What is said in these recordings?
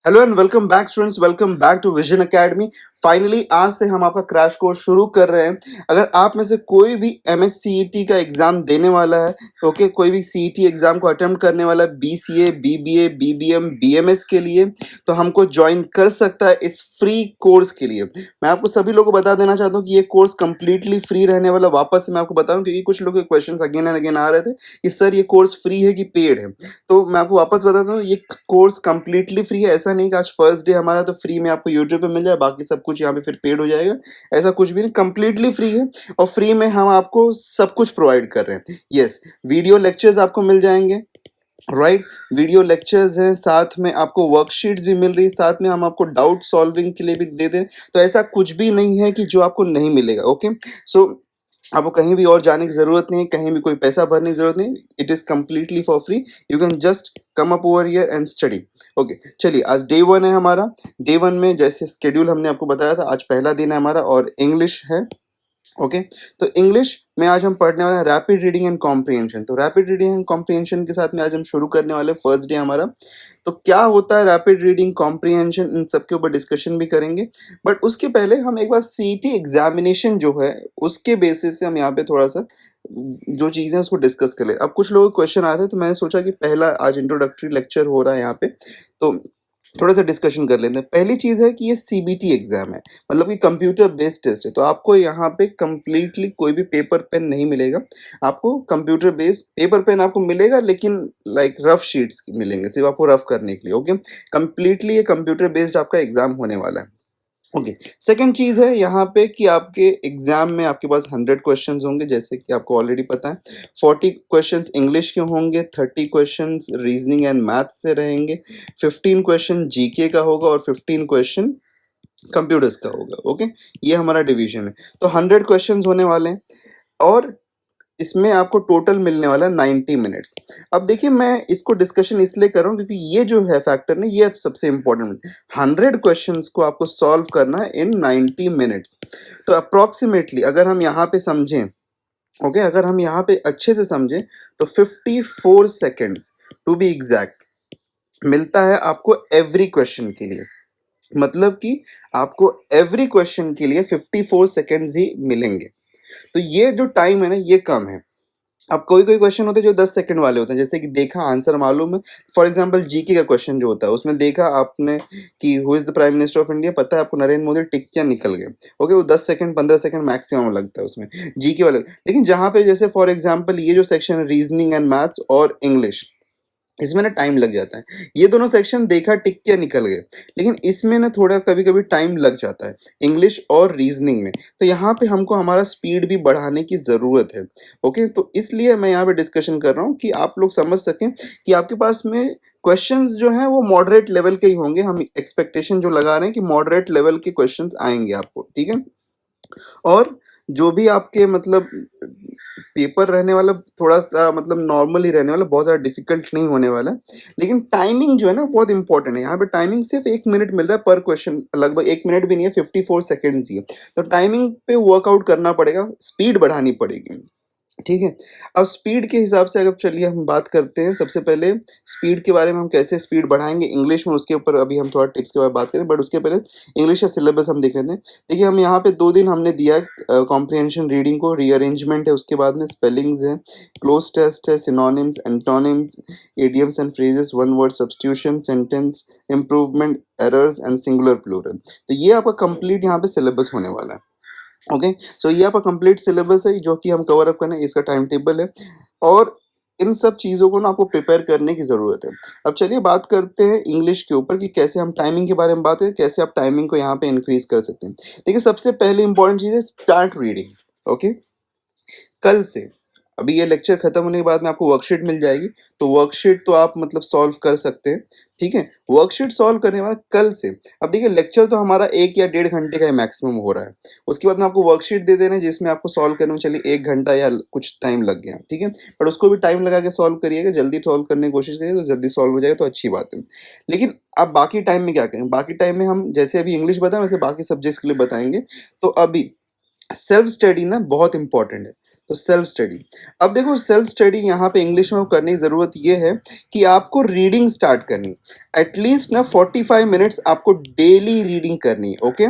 Hello and welcome back students, welcome back to Vision Academy. Finally आज से हम आपका क्रैश कोर्स शुरू कर रहे हैं। अगर आप में से कोई भी एमएससीईटी का एग्जाम देने वाला है, ओके, कोई भी सीईटी एग्जाम को अटेम्प्ट करने वाला है बीसीए, बीबीए, बीबीएम, बीएमएस के लिए, तो हमको ज्वाइन कर सकता है इस फ्री कोर्स के लिए। मैं आपको सभी लोगों को बता देना चाहता हूँ कि ये कोर्स कंप्लीटली फ्री रहने वाला। वापस से मैं आपको बता रहा हूँ क्योंकि कुछ लोगों के क्वेश्चन अगेन एंड अगेन आ रहे थे कि सर ये कोर्स फ्री है कि पेड है। तो मैं आपको वापस बताता हूँ, ये कोर्स कंप्लीटली फ्री है। ऐसा नहीं कि आज फर्स्ट डे हमारा तो फ्री में आपको यूट्यूब पे मिल जाए, बाकी सब कुछ यहाँ पे फिर पेड हो जाएगा। ऐसा कुछ भी नहीं, कंप्लीटली फ्री है और फ्री में हम आपको सब कुछ प्रोवाइड कर रहे हैं। यस, वीडियो लेक्चर्स आपको मिल जाएंगे, राइट। वीडियो लेक्चर्स हैं, साथ में आपको वर्कशीट्स भी मिल रही है, साथ में हम आपको डाउट सॉल्विंग के लिए भी दे दें। तो ऐसा कुछ भी नहीं है कि जो आपको नहीं मिलेगा। ओके, सो आपको कहीं भी और जाने की जरूरत नहीं है, कहीं भी कोई पैसा भरने की जरूरत नहीं। It is completely for free. You can just come up over here and study. Okay, चलिए आज डे 1 है हमारा। डे 1 में जैसे स्केड्यूल हमने आपको बताया था, आज पहला दिन है हमारा और इंग्लिश है। ओके, तो इंग्लिश में आज हम पढ़ने वाले हैं रैपिड रीडिंग एंड कॉम्प्रिहेंशन। तो रैपिड रीडिंग एंड कॉम्प्रिहेंशन के साथ में आज हम शुरू करने वाले, फर्स्ट डे हमारा। तो क्या होता है रैपिड रीडिंग, कॉम्प्रिहेंशन, इन सब के ऊपर डिस्कशन भी करेंगे। बट उसके पहले हम एक बार सीईटी एग्जामिनेशन जो है उसके बेसिस से हम यहाँ पे थोड़ा सा जो चीज़ें हैं उसको डिस्कस कर ले। अब कुछ लोगों को क्वेश्चन आते हैं, तो मैंने सोचा कि पहला आज इंट्रोडक्टरी लेक्चर हो रहा है यहाँ पे, तो थोड़ा सा डिस्कशन कर लेते हैं। पहली चीज़ है कि ये सीबीटी एग्जाम है, मतलब कि कंप्यूटर बेस्ड टेस्ट है। तो आपको यहाँ पे कंप्लीटली कोई भी पेपर पेन नहीं मिलेगा। आपको कंप्यूटर बेस्ड पेपर पेन आपको मिलेगा, लेकिन लाइक रफ शीट्स मिलेंगे सिर्फ आपको रफ करने के लिए। ओके, कंप्लीटली ये कंप्यूटर बेस्ड आपका एग्जाम होने वाला है। ओके, सेकंड चीज है यहाँ पे कि आपके एग्जाम में आपके पास 100 क्वेश्चंस होंगे, जैसे कि आपको ऑलरेडी पता है। 40 क्वेश्चंस इंग्लिश के होंगे, 30 क्वेश्चंस रीजनिंग एंड मैथ से रहेंगे, 15 क्वेश्चन जीके का होगा और 15 क्वेश्चन कंप्यूटर्स का होगा। ओके, ये हमारा डिवीजन है। तो 100 क्वेश्चंस होने वाले हैं और इसमें आपको टोटल मिलने वाला है 90 मिनट्स। अब देखिए, मैं इसको डिस्कशन इसलिए कर रहा हूँ क्योंकि ये जो है फैक्टर ना, ये सबसे इंपॉर्टेंट। 100 क्वेश्चंस को आपको सॉल्व करना है इन 90 मिनट्स। तो अप्रोक्सीमेटली अगर हम यहाँ पे समझें, ओके, अगर हम यहाँ पे अच्छे से समझें तो 54 सेकेंड्स टू बी एग्जैक्ट मिलता है आपको एवरी क्वेश्चन के लिए। मतलब कि आपको एवरी क्वेश्चन के लिए 54 सेकेंड्स ही मिलेंगे। तो ये जो टाइम है ना, ये कम है। अब कोई कोई क्वेश्चन होते हैं जो 10 सेकंड वाले होते हैं, जैसे कि देखा आंसर मालूम है। फॉर एग्जांपल जीके का क्वेश्चन जो होता है, उसमें देखा आपने कि who is the prime minister of India, पता है आपको नरेंद्र मोदी, टिक क्या निकल गए। ओके, वो 10 सेकंड 15 सेकंड मैक्सिमम लगता है उसमें जीके वाले। लेकिन जहाँ पे जैसे फॉर एग्जाम्पल ये जो सेक्शन है रीजनिंग एंड मैथ्स और इंग्लिश, इसमें ना टाइम लग जाता है। ये दोनों सेक्शन देखा टिक के निकल गए, लेकिन इसमें ना थोड़ा कभी कभी टाइम लग जाता है इंग्लिश और रीजनिंग में। तो यहाँ पे हमको हमारा स्पीड भी बढ़ाने की ज़रूरत है। ओके, तो इसलिए मैं यहाँ पे डिस्कशन कर रहा हूँ कि आप लोग समझ सकें कि आपके पास में क्वेश्चंस जो हैं वो मॉडरेट लेवल के ही होंगे। हम एक्सपेक्टेशन जो लगा रहे हैं कि मॉडरेट लेवल के क्वेश्चंस आएंगे आपको, ठीक है। और जो भी आपके मतलब पेपर रहने वाला थोड़ा सा मतलब नॉर्मल ही रहने वाला, बहुत ज़्यादा डिफिकल्ट नहीं होने वाला। लेकिन टाइमिंग जो है ना बहुत इंपॉर्टेंट है। यहाँ पे टाइमिंग सिर्फ 1 मिनट मिल रहा है पर क्वेश्चन, लगभग 1 मिनट भी नहीं है, 54 सेकेंड्स ही है। तो टाइमिंग पे वर्कआउट करना पड़ेगा, स्पीड बढ़ानी पड़ेगी, ठीक है। अब स्पीड के हिसाब से अगर चलिए हम बात करते हैं। सबसे पहले स्पीड के बारे में, हम कैसे स्पीड बढ़ाएंगे इंग्लिश में, उसके ऊपर अभी हम थोड़ा टिप्स के बारे में बात करें। बट उसके पहले इंग्लिश का सिलेबस हम देख लेते हैं। देखिए, हम यहाँ पे 2 दिन हमने दिया है कॉम्प्रिहेंशन रीडिंग को, रीअरेंजमेंट है, उसके बाद में स्पेलिंग्स है, क्लोज टेस्ट है, synonyms, antonyms, idioms and phrases, one word substitution, sentence improvement, errors and singular plural. तो ये आपका कंप्लीट यहाँ पे सिलेबस होने वाला है। ओके, सो ये आपका कंप्लीट सिलेबस है जो कि हम कवर अप करना है, इसका टाइम टेबल है। और इन सब चीज़ों को ना आपको प्रिपेयर करने की ज़रूरत है। अब चलिए बात करते हैं इंग्लिश के ऊपर कि कैसे हम टाइमिंग के बारे में बात करें, कैसे आप टाइमिंग को यहाँ पे इंक्रीज कर सकते हैं। देखिए, सबसे पहले इंपॉर्टेंट चीज़ है स्टार्ट रीडिंग। ओके, कल से, अभी ये लेक्चर खत्म होने के बाद में आपको वर्कशीट मिल जाएगी, तो वर्कशीट तो आप मतलब सॉल्व कर सकते हैं, ठीक है। वर्कशीट सॉल्व करने वाला कल से। अब देखिए, लेक्चर तो हमारा 1 या 1.5 घंटे का मैक्सिमम हो रहा है। उसके बाद में आपको वर्कशीट दे देना है जिसमें आपको सॉल्व करने में चलिए 1 घंटा या कुछ टाइम लग गया, ठीक है। बट उसको भी टाइम लगा के सॉल्व करिएगा, जल्दी सॉल्व करने की कोशिश करिए तो जल्दी सॉल्व हो जाएगा, तो अच्छी बात है। लेकिन अब बाकी टाइम में क्या करें, बाकी टाइम में हम जैसे अभी इंग्लिश बताएं वैसे बाकी सब्जेक्ट्स के लिए बताएंगे। तो अभी सेल्फ स्टडी ना बहुत इंपॉर्टेंट है। तो सेल्फ स्टडी। अब देखो सेल्फ स्टडी यहाँ पे इंग्लिश में करने की ज़रूरत ये है कि आपको रीडिंग स्टार्ट करनी, एटलीस्ट ना 45 मिनट्स आपको डेली रीडिंग करनी है। ओके,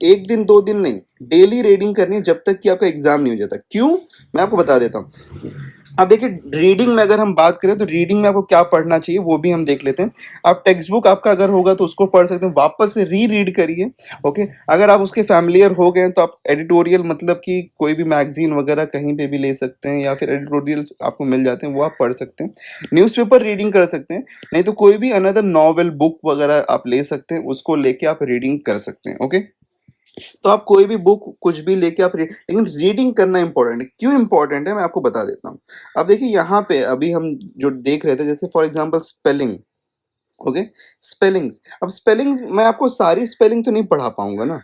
एक दिन दो दिन नहीं, डेली रीडिंग करनी है जब तक कि आपका एग्जाम नहीं हो जाता। क्यों, मैं आपको बता देता हूँ। अब देखिए रीडिंग में अगर हम बात करें तो रीडिंग में आपको क्या पढ़ना चाहिए वो भी हम देख लेते हैं। आप टेक्स्ट बुक आपका अगर होगा तो उसको पढ़ सकते हैं, वापस से री रीड करिए। ओके, अगर आप उसके फैमिलियर हो गए हैं तो आप एडिटोरियल मतलब कि कोई भी मैगजीन वगैरह कहीं पे भी ले सकते हैं, या फिर एडिटोरियल्स आपको मिल जाते हैं वो आप पढ़ सकते हैं। न्यूज़पेपर रीडिंग कर सकते हैं, नहीं तो कोई भी अनदर नॉवेल बुक वगैरह आप ले सकते हैं, उसको लेके आप रीडिंग कर सकते हैं। ओके, तो आप कोई भी बुक कुछ भी लेके आप लेकिन रीडिंग करना इंपॉर्टेंट है। क्यों इंपॉर्टेंट है मैं आपको बता देता हूँ। अब देखिए यहाँ पे अभी हम जो देख रहे थे, जैसे for example spelling. Okay, spellings. अब स्पेलिंग्स मैं आपको सारी स्पेलिंग तो नहीं पढ़ा पाऊंगा ना,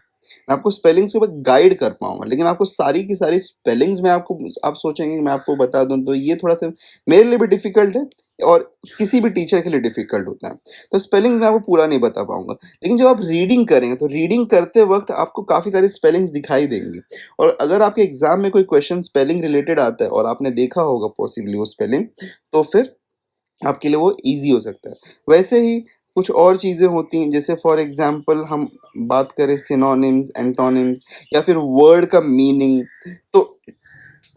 मैं आपको स्पेलिंग्स के ऊपर गाइड कर पाऊंगा, लेकिन आपको सारी की सारी स्पेलिंग्स में आपको आप सोचेंगे कि मैं आपको बता दूं तो ये थोड़ा सा मेरे लिए भी डिफिकल्ट है और किसी भी टीचर के लिए डिफिकल्ट होता है। तो स्पेलिंग्स मैं आपको पूरा नहीं बता पाऊंगा, लेकिन जब आप रीडिंग करेंगे तो रीडिंग करते वक्त आपको काफ़ी सारी स्पेलिंग्स दिखाई देंगी। और अगर आपके एग्जाम में कोई क्वेश्चन स्पेलिंग रिलेटेड आता है और आपने देखा होगा पॉसिबली वो स्पेलिंग, तो फिर आपके लिए वो ईज़ी हो सकता है। वैसे ही कुछ और चीज़ें होती हैं, जैसे फॉर एग्ज़ाम्पल हम बात करें सिनोनिम्स, एंटोनिम्स या फिर वर्ड का मीनिंग, तो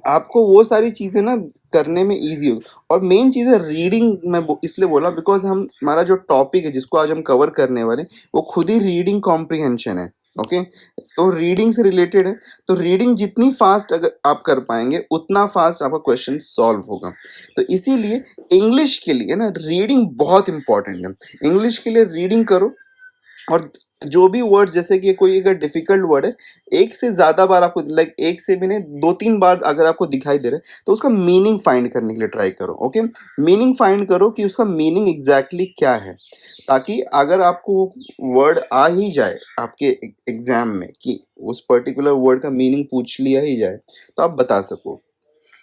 आपको वो सारी चीज़ें ना करने में ईज़ी हो। और मेन चीज़ है रीडिंग, मैं इसलिए बोला बिकॉज़ हम हमारा जो टॉपिक है जिसको आज हम कवर करने वाले हैं, वो खुद ही रीडिंग कॉम्प्रिहेंशन है। ओके, तो रीडिंग से रिलेटेड है, तो रीडिंग जितनी फास्ट अगर आप कर पाएंगे उतना फास्ट आपका क्वेश्चन सॉल्व होगा। तो इसीलिए इंग्लिश के लिए ना रीडिंग बहुत इंपॉर्टेंट है। इंग्लिश के लिए रीडिंग करो, और जो भी वर्ड, जैसे कि कोई अगर डिफिकल्ट वर्ड है, एक से ज्यादा बार आपको, लाइक एक से भी नहीं दो तीन बार अगर आपको दिखाई दे रहा है तो उसका मीनिंग फाइंड करने के लिए ट्राई करो। ओके, मीनिंग फाइंड करो कि उसका मीनिंग एग्जैक्टली क्या है, ताकि अगर आपको वर्ड आ ही जाए आपके एग्जाम में कि उस पर्टिकुलर वर्ड का मीनिंग पूछ लिया ही जाए तो आप बता सको,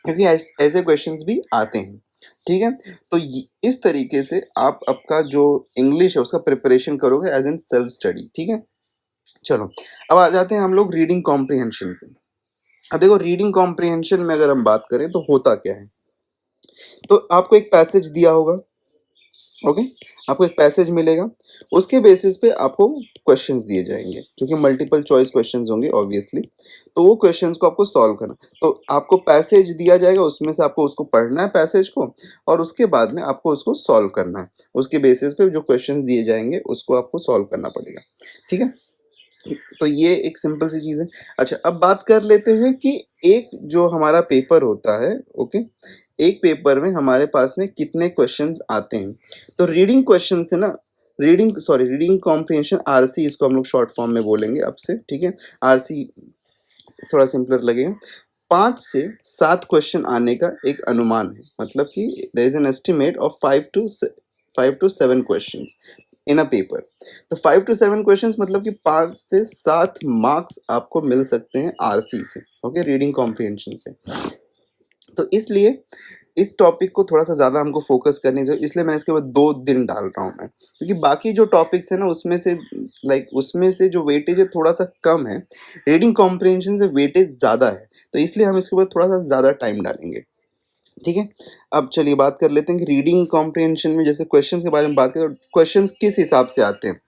क्योंकि ऐसे क्वेश्चंस भी आते हैं। ठीक है, तो इस तरीके से आप आपका जो इंग्लिश है उसका प्रिपरेशन करोगे एज एन सेल्फ स्टडी। ठीक है, चलो अब आ जाते हैं हम लोग रीडिंग कॉम्प्रिहेंशन पे। अब देखो रीडिंग कॉम्प्रिहेंशन में अगर हम बात करें तो होता क्या है, तो आपको एक पैसेज दिया होगा। ओके, आपको एक पैसेज मिलेगा, उसके बेसिस पे आपको क्वेश्चंस दिए जाएंगे जो कि मल्टीपल चॉइस क्वेश्चंस होंगे ऑब्वियसली। तो वो क्वेश्चंस को आपको सॉल्व करना, तो आपको पैसेज दिया जाएगा, उसमें से आपको उसको पढ़ना है पैसेज को, और उसके बाद में आपको उसको सॉल्व करना है। उसके बेसिस पे जो क्वेश्चंस दिए जाएंगे उसको आपको सॉल्व करना पड़ेगा। ठीक है, तो ये एक सिंपल सी चीज़ है। अच्छा, अब बात कर लेते हैं कि एक जो हमारा पेपर होता है, ओके, एक पेपर में हमारे पास में कितने क्वेश्चंस आते हैं। तो रीडिंग क्वेश्चन से ना, रीडिंग कॉम्प्रिहेंशन, आरसी इसको हम लोग शॉर्ट फॉर्म में बोलेंगे अब से। ठीक है, आरसी थोड़ा सिंपलर लगेगा। 5 से 7 क्वेश्चन आने का एक अनुमान है, मतलब कि there is an estimate of 5 to 7 questions in a paper. तो 5 to 7 क्वेश्चंस मतलब कि 5 से 7 मार्क्स आपको मिल सकते हैं आरसी से, ओके, रीडिंग कॉम्प्रिहेंशन से। तो इसलिए इस टॉपिक को थोड़ा सा ज़्यादा हमको फोकस करनी चाहिए, इसलिए मैंने इसके ऊपर 2 दिन डाल रहा हूँ मैं, क्योंकि बाकी जो टॉपिक्स है ना उसमें से जो वेटेज है थोड़ा सा कम है, रीडिंग कॉम्प्रिहेंशन से वेटेज ज़्यादा है, तो इसलिए हम इसके ऊपर थोड़ा सा ज़्यादा टाइम डालेंगे। ठीक है, अब चलिए बात कर लेते हैं कि रीडिंग कॉम्प्रिहेंशन में जैसे क्वेश्चंस के बारे में बात करें तो क्वेश्चंस किस हिसाब से आते हैं।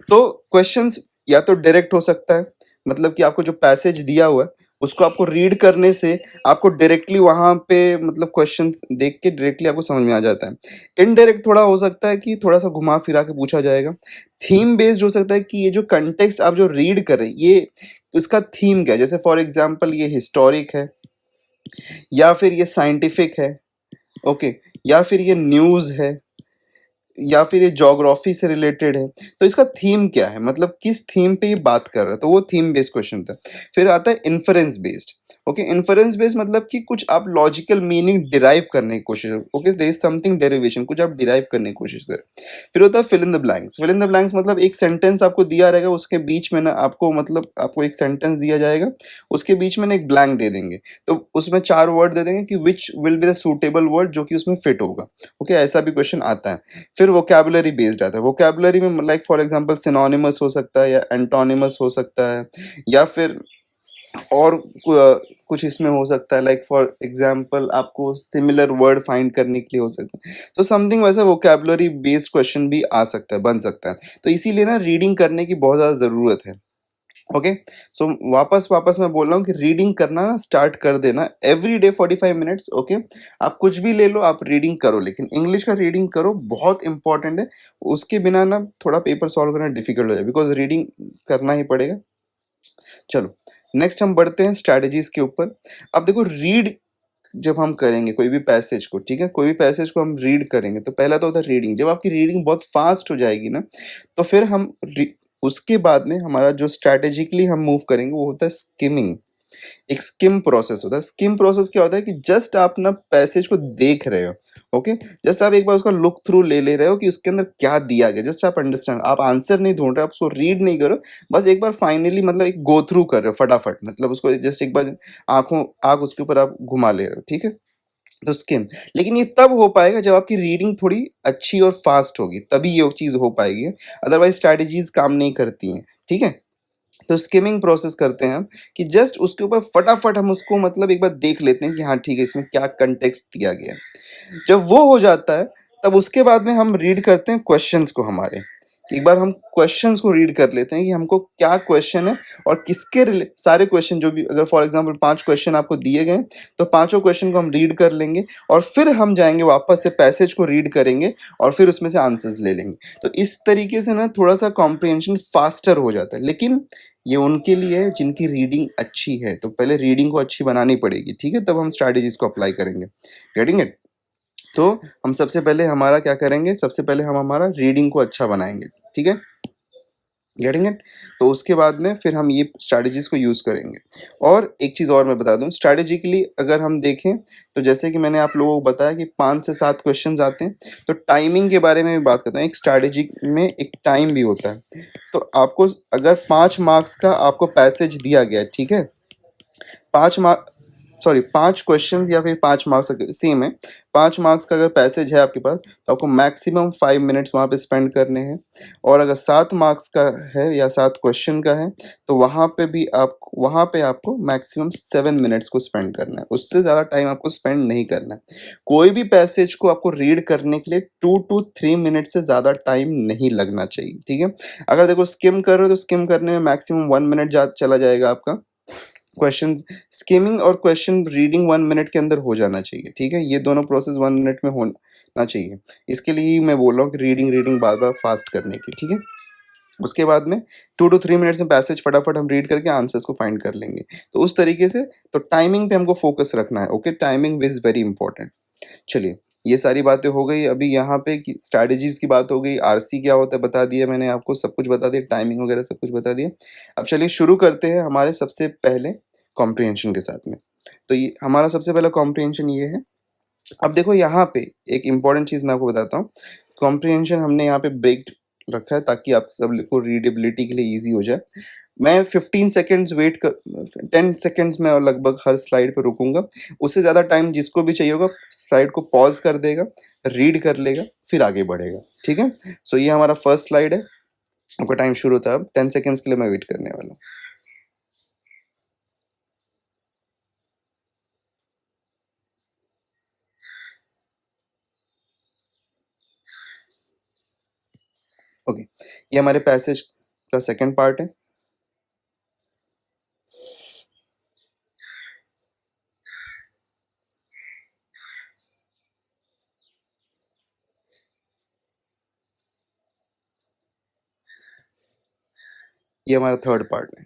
तो क्वेश्चंस या तो डायरेक्ट हो सकता है, मतलब कि आपको जो पैसेज दिया हुआ है उसको आपको रीड करने से आपको डायरेक्टली वहाँ पे मतलब क्वेश्चंस देख के डायरेक्टली आपको समझ में आ जाता है। इनडायरेक्ट थोड़ा हो सकता है कि थोड़ा सा घुमा फिरा के पूछा जाएगा। थीम बेस्ड हो सकता है कि ये जो कंटेक्स्ट आप जो रीड कर रहे हैं ये इसका थीम क्या है, जैसे फॉर एग्जाम्पल ये हिस्टोरिक है या फिर ये साइंटिफिक है, ओके, या फिर ये न्यूज़ है या फिर ये ज्योग्राफी से रिलेटेड है, तो इसका थीम क्या है, मतलब किस थीम पे ये बात कर रहा है, तो वो थीम बेस्ड क्वेश्चन था। फिर आता है inference based. Okay, inference based मतलब कि कुछ आप लॉजिकल मीनिंग डिराइव करने की कोशिश, okay, there is something derivation, कुछ आप डिराइव करने की कोशिश करें। फिर होता है fill in the blanks. Fill in the blanks मतलब एक सेंटेंस आपको दिया रहेगा, उसके बीच में ना आपको एक सेंटेंस दिया जाएगा, उसके बीच में ना एक ब्लैंक दे देंगे, तो उसमें 4 वर्ड दे देंगे कि which will be the suitable word जो कि उसमें फिट होगा। ओके, ऐसा भी क्वेश्चन आता है। फिर वोकैबुलरी बेस्ड आता है। वोकैबुलरी में लाइक फॉर एग्जांपल सिनोनिमस हो सकता है या एंटोनिमस हो सकता है, या फिर और कुछ इसमें हो सकता है, लाइक फॉर एग्जांपल आपको सिमिलर वर्ड फाइंड करने के लिए हो सकता है, तो समथिंग वैसा वोकैबुलरी बेस्ड क्वेश्चन भी आ सकता है, बन सकता है। तो इसीलिए ना रीडिंग करने की बहुत ज़्यादा ज़रूरत है। ओके, सो वापस वापस मैं बोल रहा हूँ कि रीडिंग करना ना स्टार्ट कर देना एवरी डे 45 मिनट्स। ओके, आप कुछ भी ले लो, आप रीडिंग करो, लेकिन इंग्लिश का रीडिंग करो, बहुत इंपॉर्टेंट है। उसके बिना ना थोड़ा पेपर सॉल्व करना डिफिकल्ट हो जाए, बिकॉज रीडिंग करना ही पड़ेगा। चलो, नेक्स्ट हम बढ़ते हैं स्ट्रैटेजीज के ऊपर। अब देखो, रीड जब हम करेंगे कोई भी पैसेज को, ठीक है, कोई भी पैसेज को हम रीड करेंगे, तो पहला तो होता है रीडिंग। जब आपकी रीडिंग बहुत फास्ट हो जाएगी ना, तो फिर उसके बाद में हमारा जो स्ट्रैटेजिकली हम मूव करेंगे वो होता है स्किमिंग। एक स्किम प्रोसेस होता है। स्किम प्रोसेस क्या होता है कि जस्ट आप ना पैसेज को देख रहे हो। ओके, जस्ट आप एक बार उसका लुक थ्रू ले ले रहे हो कि उसके अंदर क्या दिया गया, जस्ट आप अंडरस्टैंड, आप आंसर नहीं ढूंढ रहे, आप उसको रीड नहीं करो, बस एक बार फाइनली मतलब एक गो थ्रू कर रहे हो फटाफट, मतलब उसको जस्ट एक बार आंख उसके ऊपर आप घुमा ले रहे हो, ठीक है। तो स्किम, लेकिन ये तब हो पाएगा जब आपकी रीडिंग थोड़ी अच्छी और फास्ट होगी, तभी ये चीज हो पाएगी। अदरवाइज स्ट्रैटेजीज काम नहीं करती हैं, ठीक है। तो स्किमिंग प्रोसेस करते हैं हम कि जस्ट उसके ऊपर फटाफट हम उसको मतलब एक बार देख लेते हैं कि हाँ ठीक है, इसमें क्या कंटेक्स्ट दिया गया है। जब वो हो जाता है, तब उसके बाद में हम रीड करते हैं क्वेश्चंस को हमारे। एक बार हम क्वेश्चंस को रीड कर लेते हैं कि हमको क्या क्वेश्चन है और किसके सारे क्वेश्चन जो भी, अगर फॉर एग्जांपल 5 क्वेश्चन आपको दिए गए, तो पांचों क्वेश्चन को हम रीड कर लेंगे और फिर हम जाएंगे वापस से पैसेज को रीड करेंगे और फिर उसमें से आंसर्स ले लेंगे। तो इस तरीके से ना थोड़ा सा कॉम्प्रिहेंशन फास्टर हो जाता है, लेकिन ये उनके लिए है जिनकी रीडिंग अच्छी है। तो पहले रीडिंग को अच्छी बनानी पड़ेगी, ठीक है, तब हम स्ट्रैटेजीज को अप्लाई करेंगे। Getting it? तो हम सबसे पहले हमारा क्या करेंगे, सबसे पहले हम हमारा रीडिंग को अच्छा बनाएंगे, ठीक है। Getting it? तो उसके बाद में फिर हम ये स्ट्रैटेजीज को यूज करेंगे। और एक चीज और मैं बता दूं, स्ट्रैटेजिकली अगर हम देखें, तो जैसे कि मैंने आप लोगों को बताया कि 5 से 7 क्वेश्चंस आते हैं, तो टाइमिंग के बारे में भी बात करते हैं। एक स्ट्रैटेजी में एक टाइम भी होता है। तो आपको अगर 5 मार्क्स का आपको पैसेज दिया गया है, ठीक है, 5 मार्क, सॉरी 5 क्वेश्चन या फिर 5 मार्क्स सेम है। 5 मार्क्स का अगर पैसेज है आपके पास, तो आपको मैक्सिमम 5 मिनट्स वहाँ पे स्पेंड करने हैं। और अगर 7 मार्क्स का है या 7 क्वेश्चन का है, तो वहाँ पे आपको मैक्सिमम 7 मिनट्स को स्पेंड करना है। उससे ज़्यादा टाइम आपको स्पेंड नहीं करना है। कोई भी पैसेज को आपको रीड करने के लिए 2 to 3 मिनट से ज़्यादा टाइम नहीं लगना चाहिए, ठीक है। अगर देखो स्किम कर रहे हो, तो स्किम करने में मैक्सिमम 1 मिनट चला जाएगा आपका। क्वेश्चन स्किमिंग और क्वेश्चन रीडिंग 1 मिनट के अंदर हो जाना चाहिए, ठीक है। ये दोनों प्रोसेस 1 मिनट में होना चाहिए। इसके लिए ही मैं बोल रहा हूँ कि रीडिंग रीडिंग बार बार फास्ट करने की, ठीक है। उसके बाद में 2 to 3 मिनट्स में पैसेज फटाफट हम रीड करके आंसर्स को फाइंड कर लेंगे। तो उस तरीके से तो टाइमिंग पे हमको फोकस रखना है। Okay, timing is very important. चलिए, ये सारी बातें हो गई। अभी यहाँ पे स्ट्रैटेजीज की बात हो गई, आरसी क्या होता है बता दिया मैंने आपको, सब कुछ बता दिया, टाइमिंग वगैरह सब कुछ बता दिया। अब चलिए शुरू करते हैं हमारे सबसे पहले कॉम्प्रिहेंशन के साथ में। तो ये हमारा सबसे पहला कॉम्प्रिहेंशन ये है। अब देखो यहाँ पे एक इम्पॉर्टेंट चीज़ मैं आपको बताता हूँ। कॉम्प्रिहेंशन हमने यहाँ पे ब्रेक रखा है ताकि आप सब को रीडेबिलिटी के लिए ईजी हो जाए। मैं 15 सेकेंड्स वेट कर 10 सेकेंड्स में और लगभग हर स्लाइड पे रुकूंगा। उससे ज़्यादा टाइम जिसको भी चाहिए होगा, स्लाइड को पॉज कर देगा, रीड कर लेगा, फिर आगे बढ़ेगा, ठीक है। सो ये हमारा फर्स्ट स्लाइड है। आपका टाइम शुरू होता है अब। 10 सेकेंड्स के लिए मैं वेट करने वाला हूँ। ओके, ये हमारे पैसेज का सेकंड पार्ट है। ये हमारा थर्ड पार्ट है।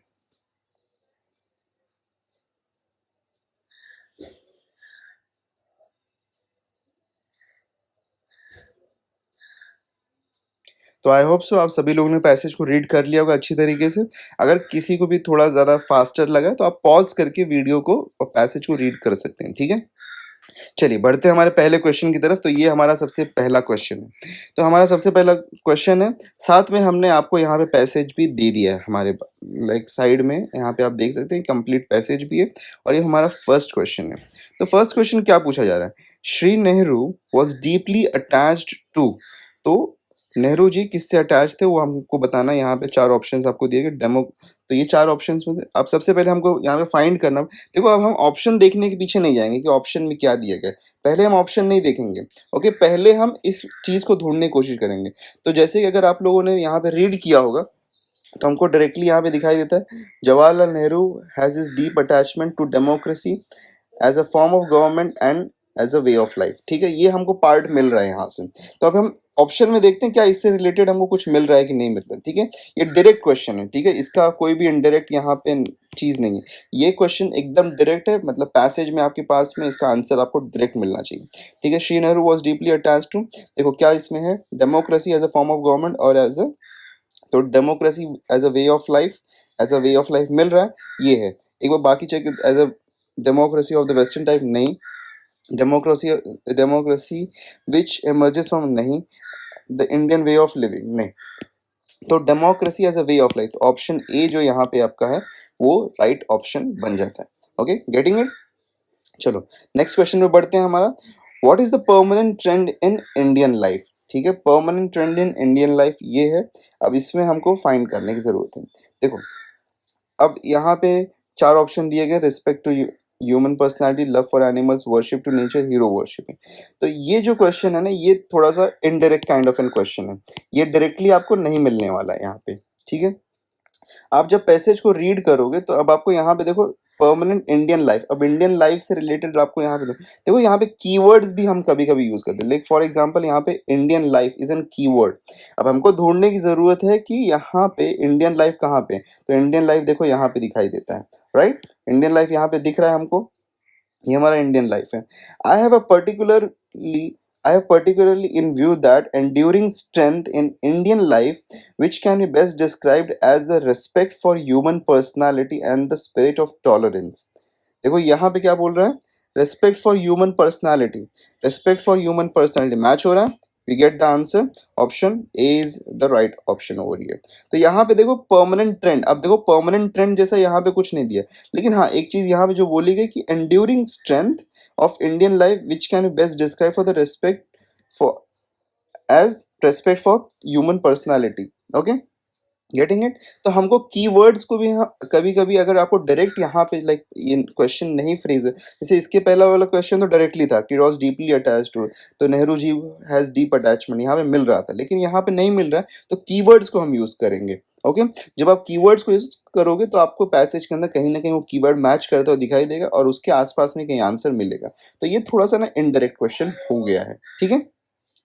तो आई होप सो आप सभी लोगों ने पैसेज को रीड कर लिया होगा अच्छी तरीके से। अगर किसी को भी थोड़ा ज़्यादा फास्टर लगा, तो आप पॉज करके वीडियो को और पैसेज को रीड कर सकते हैं, ठीक है। चलिए बढ़ते हैं हमारे पहले क्वेश्चन की तरफ। तो ये हमारा सबसे पहला क्वेश्चन है। तो हमारा सबसे पहला क्वेश्चन है, साथ में हमने आपको यहाँ पे पैसेज भी दे दिया है हमारे लाइक साइड में, यहाँ पे आप देख सकते हैं कंप्लीट पैसेज भी है। और ये हमारा फर्स्ट क्वेश्चन है। तो फर्स्ट क्वेश्चन क्या पूछा जा रहा है, Shri Nehru was deeply attached to. तो नेहरू जी किससे अटैच थे वो हमको बताना है। यहाँ पे 4 ऑप्शंस आपको दिए गए डेमो, तो ये 4 ऑप्शंस में से अब सबसे पहले हमको यहाँ पे फाइंड करना। देखो अब हम ऑप्शन देखने के पीछे नहीं जाएँगे कि ऑप्शन में क्या दिया गया है। पहले हम ऑप्शन नहीं देखेंगे, ओके? पहले हम इस चीज़ को ढूँढने की कोशिश करेंगे। तो जैसे कि अगर आप लोगों ने यहाँ पे रीड किया होगा, तो हमको डायरेक्टली यहाँ पे दिखाई देता है, Jawaharlal Nehru has his deep attachment to democracy as a form of government and as a way of life. ठीक है? ये हमको पार्ट मिल रहा है यहाँ से। तो अब हम ऑप्शन में देखते हैं क्या इससे रिलेटेड हमको कुछ मिल रहा है कि नहीं मिल रहा है। ठीक है? ये डायरेक्ट क्वेश्चन है। ठीक है? इसका कोई भी इनडायरेक्ट यहाँ पे चीज़ नहीं है। ये क्वेश्चन एकदम डायरेक्ट है, मतलब पैसेज में आपके पास में इसका आंसर आपको डायरेक्ट मिलना चाहिए। ठीक है? Shri Nehru was deeply attached to, देखो क्या इसमें है, democracy as a form of government और एज़ अ, तो democracy as a way of life, as a way of life मिल रहा है, ये है। एक बार बाकी check, as a democracy of the western type नहीं, democracy democracy which emerges from नहीं, the Indian way of living नहीं। तो democracy as a way of life, option A जो यहाँ पे आपका है वो राइट ऑप्शन बन जाता है। Okay, getting it? चलो नेक्स्ट क्वेश्चन में बढ़ते हैं हमारा। What is the permanent trend in Indian life? ठीक है, permanent trend in Indian life ये है। अब इसमें हमको फाइंड करने की जरूरत है। देखो अब यहाँ पे 4 ऑप्शन दिए गए, respect to human personality, love for animals, worship to nature, hero worshipping. तो ये जो क्वेश्चन है ना, ये थोड़ा सा indirect kind of an question है। ये डायरेक्टली आपको नहीं मिलने वाला है यहाँ पे। ठीक है, आप जब पैसेज को रीड करोगे तो अब आपको यहाँ पे देखो परमानेंट इंडियन लाइफ, अब इंडियन लाइफ से रिलेटेड आपको यहाँ पे देखो यहाँ पे कीवर्ड्स भी हम कभी कभी यूज करते हैं। लाइक फॉर एग्जांपल यहाँ पे Indian life is an keyword. अब हमको ढूंढने की जरूरत है कि यहाँ पे इंडियन लाइफ कहाँ पे, तो इंडियन लाइफ देखो यहाँ पे दिखाई देता है, राइट? इंडियन लाइफ यहाँ पे दिख रहा है हमको, ये हमारा इंडियन लाइफ है। I have a particularly I have particularly in view that enduring strength in Indian life, which can be best described as the respect for human personality and the spirit of tolerance. देखो यहाँ पे क्या बोल रहा है, respect for human personality, respect for human personality match हो रहा है। We get the answer, option A is the right option over here. तो यहाँ पे देखो परमानेंट ट्रेंड, अब देखो परमानेंट ट्रेंड जैसा यहाँ पे कुछ नहीं दिया, लेकिन हाँ एक चीज यहाँ पे जो बोली गई कि enduring strength of Indian life which can be best describe for the respect for age respect for human personality. Okay, getting it? तो हमको कीवर्ड्स को भी कभी कभी अगर आपको डायरेक्ट यहाँ पे लाइक ये क्वेश्चन नहीं फ्रेज है, जैसे इसके पहला वाला क्वेश्चन तो डायरेक्टली था कि वॉज डीपली अटैच्ड टू, तो नेहरू जी हैज डीप अटैचमेंट यहाँ पे मिल रहा था, लेकिन यहाँ पे नहीं मिल रहा है, तो कीवर्ड्स को हम यूज करेंगे। ओके, जब आप कीवर्ड्स को यूज करोगे तो आपको पैसेज के अंदर कहीं ना कहीं वो कीवर्ड मैच करता हुआ दिखाई देगा और उसके आसपास में कहीं आंसर मिलेगा। तो ये थोड़ा सा ना इनडायरेक्ट क्वेश्चन हो गया है। ठीक है,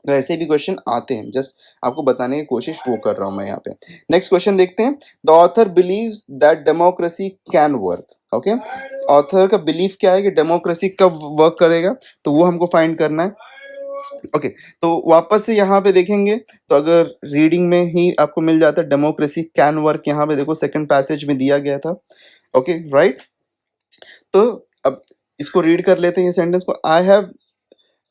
तो ऐसे भी क्वेश्चन आते हैं, जस्ट आपको बताने की कोशिश वो कर रहा हूं मैं यहाँ पे। नेक्स्ट क्वेश्चन देखते हैं। The author believes that democracy can work. Okay, author का बिलीफ क्या है कि डेमोक्रेसी कब वर्क करेगा, तो वो हमको फाइंड करना है। ओके, तो वापस से यहाँ पे देखेंगे तो अगर रीडिंग में ही आपको मिल जाता है डेमोक्रेसी कैन वर्क, यहाँ पे देखो सेकंड पैसेज में दिया गया था। Okay, right? तो अब इसको रीड कर लेते हैं ये सेंटेंस को।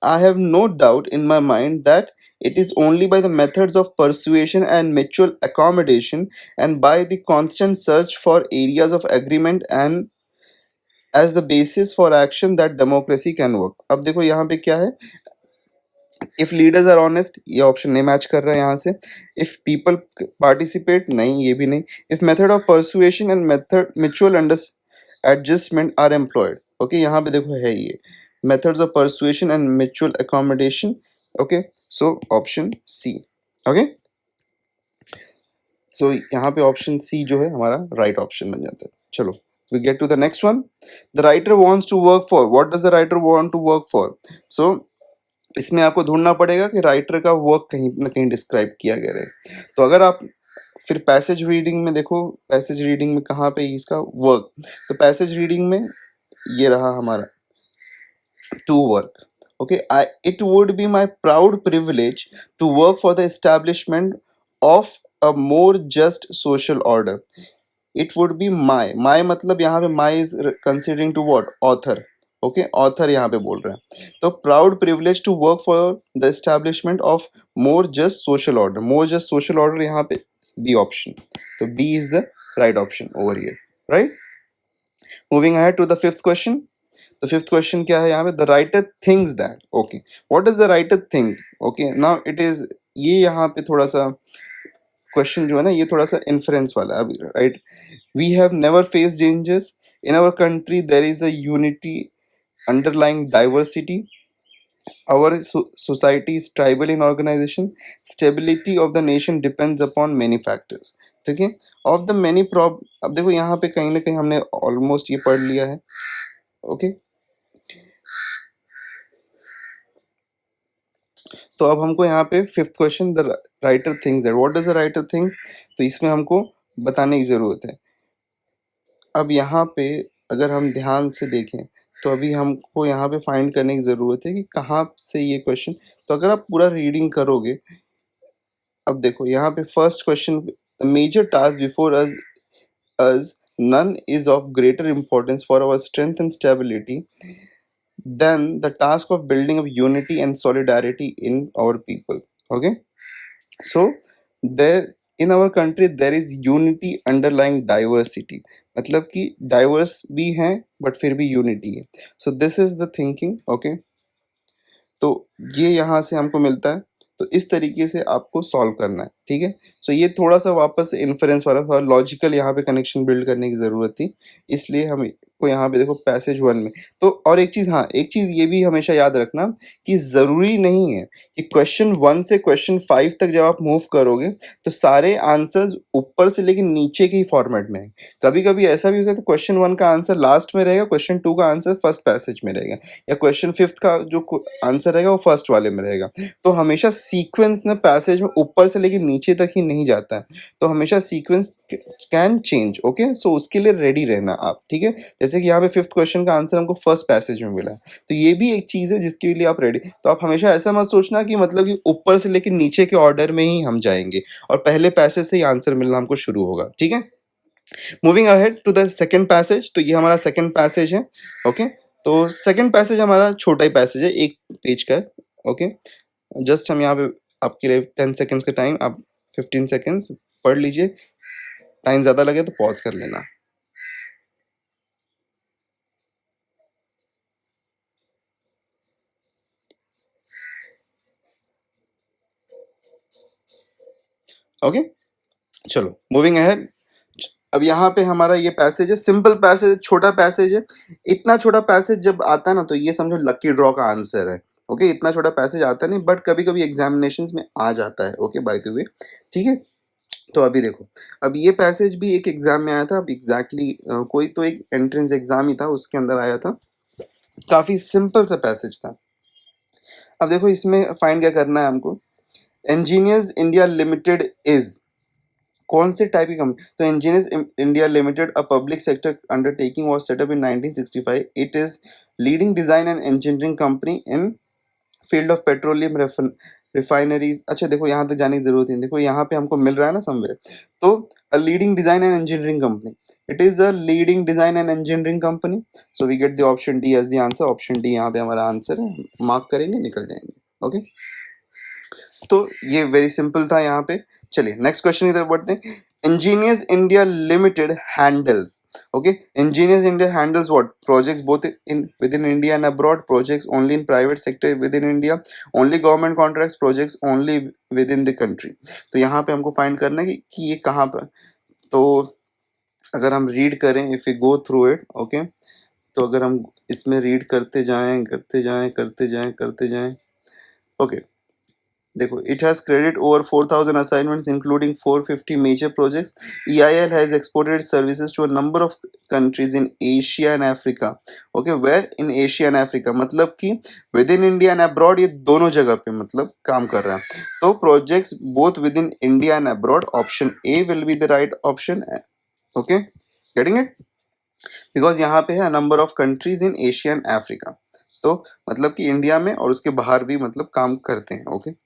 I have no doubt in my mind that it is only by the methods of persuasion and mutual accommodation and by the constant search for areas of agreement and as the basis for action that democracy can work. अब देखो यहाँ पे क्या है, if leaders are honest, ये option नहीं match कर रहा है यहाँ से। if people participate, नहीं, ये भी नहीं। if method of persuasion and method mutual adjustment are employed, okay, यहाँ पे देखो है ये methods of persuasion and mutual accommodation। okay, so option C। okay, so यहाँ पे ऑप्शन सी जो है हमारा राइट ऑप्शन बन जाता है। चलो we get to the next one। the writer wants to work for, what does the writer want to work for? so इसमें आपको ढूंढना पड़ेगा कि राइटर का वर्क कहीं ना कहीं डिस्क्राइब किया गया है। तो अगर आप फिर पैसेज रीडिंग में देखो, पैसेज रीडिंग में कहाँ पे इसका वर्क, तो पैसेज रीडिंग में ये रहा हमारा to work. Okay, I it would be my proud privilege to work for the establishment of a more just social order. It would be my मतलब यहाँ पे my is considering to what, author. Okay, author यहाँ पे बोल रहे हैं। तो proud privilege to work for the establishment of more just social order, more just social order यहाँ पे बी ऑप्शन, तो B is the right option over here, right? Moving ahead to the fifth question. तो fifth question क्या है यहाँ पे, the writer thinks that. Okay, what does the writer think? Okay, now it is ये यहाँ पे थोड़ा सा क्वेश्चन जो है ना, ये थोड़ा सा इन्फ्रेंस वाला है अभी, right? We have never face dangers in our country, there is a unity underlying diversity, our society is tribal in organization, stability of the nation depends upon many factors. ठीक है, ऑफ द मैनी प्रॉब, अब देखो यहाँ पे कहीं ना कहीं हमने ऑलमोस्ट ये पढ़ लिया है, ओके। तो अब हमको यहाँ पे fifth question, the writer things that, what does the writer think, तो इसमें हमको बताने की जरूरत है। अब यहाँ पे अगर हम ध्यान से देखें तो अभी हमको यहाँ पे फाइंड करने की ज़रूरत है कि कहाँ से ये क्वेश्चन, तो अगर आप पूरा रीडिंग करोगे, अब देखो यहाँ पे first question, the major task before us none is of greater importance for our strength and stability than the task of building up unity and solidarity in our people. Okay, so there in our country there is unity underlying diversity, मतलब कि diverse भी हैं but फिर भी unity है, so this is the thinking, okay. तो ये यहाँ से हमको मिलता है, तो इस तरीके से आपको सॉल्व करना है, ठीक है। सो ये थोड़ा सा वापस इन्फरेंस वाला लॉजिकल यहाँ पे कनेक्शन बिल्ड करने की ज़रूरत थी, इसलिए हम को यहाँ पे देखो पैसेज वन में। तो और एक चीज़, हाँ एक चीज़ ये भी हमेशा याद रखना कि ज़रूरी नहीं है कि क्वेश्चन वन से क्वेश्चन फाइव तक जब आप मूव करोगे तो सारे आंसर्स ऊपर से लेके नीचे के ही फॉर्मेट में है। कभी कभी ऐसा भी हो सकता है क्वेश्चन वन का आंसर लास्ट में रहेगा, क्वेश्चन टू का आंसर फर्स्ट पैसेज में रहेगा, या क्वेश्चन फिफ्थ का जो आंसर रहेगा वो फर्स्ट वाले में रहेगा। तो हमेशा सीक्वेंस ना पैसेज में ऊपर से लेके नीचे तक ही नहीं जाता है, तो हमेशा सीक्वेंस कैन चेंज, ओके। सो उसके लिए रेडी रहना आप, ठीक है। जैसे कि यहाँ पे फिफ्थ क्वेश्चन का आंसर हमको फर्स्ट पैसेज में मिला है, तो ये भी एक चीज़ है जिसके लिए आप रेडी। तो आप हमेशा ऐसा मत सोचना कि मतलब कि ऊपर से लेके नीचे के ऑर्डर में ही हम जाएंगे और पहले पैसेज से ही आंसर मिलना हमको शुरू होगा, ठीक है। Moving ahead to the second passage, तो ये हमारा सेकंड पैसेज है, ओके। तो सेकंड पैसेज हमारा छोटा ही पैसेज है, एक पेज का है, ओके। जस्ट हम यहाँ पे आपके लिए 10 सेकेंड्स का टाइम, आप 15 सेकेंड्स पढ़ लीजिए, टाइम ज़्यादा लगे तो पॉज कर लेना। ओके, चलो मूविंग अहेड। अब यहाँ पे हमारा ये पैसेज है, सिंपल पैसेज, छोटा पैसेज है। इतना छोटा पैसेज जब आता है ना तो ये समझो लकी ड्रॉ का आंसर है, ओके। इतना छोटा पैसेज आता नहीं, बट कभी कभी एग्जामिनेशंस में आ जाता है, ओके, बाय द वे, ठीक है। तो अभी देखो, अब ये पैसेज भी एक एग्जाम में आया था, अब एग्जैक्टली कोई तो एक एंट्रेंस एग्जाम ही था उसके अंदर आया था, काफी सिंपल सा पैसेज था। अब देखो इसमें फाइंड क्या करना है हमको, इंजीनियर्स इंडिया लिमिटेड इज, कौन से टाइप की कंपनी, तो engineers India limited a public sector undertaking was set up in 1965, it is leading design and engineering company in field of petroleum refineries. अच्छा देखो यहाँ तक जाने की जरूरत नहीं, देखो यहाँ पे हमको मिल रहा है ना समवेयर, तो a leading design and engineering company, it is a leading design and engineering company, so we get the option D as the answer. Option D यहाँ पे हमारा आंसर है, मार्क करेंगे निकल जाएंगे, ओके। तो ये वेरी सिंपल था यहाँ पे। चलिए नेक्स्ट क्वेश्चन की तरफ बढ़ते हैं। Engineers India limited handles, okay, engineers India handles what projects both in with in India and abroad, projects only in private sector with in India, only government contracts, projects only with in the country. तो यहाँ पे हमको find करना है कि ये कहाँ पर, तो अगर हम रीड करें, if you go through it, okay, तो अगर हम इसमें रीड करते जाएं करते जाएं करते जाएं करते जाएं, ओके, देखो, it has credited over 4,000 assignments including 450 major projects. EIL has exported its services to a number of countries in Asia and Africa. Okay, where in Asia and Africa मतलब कि within India and abroad, ये दोनों जगह पे मतलब काम कर रहा है। तो projects both within India and abroad, option A will be the right option. Okay, getting it? Because यहाँ पे है number of countries in Asia and Africa. तो मतलब कि इंडिया में और उसके बाहर भी मतलब काम करते हैं, ओके।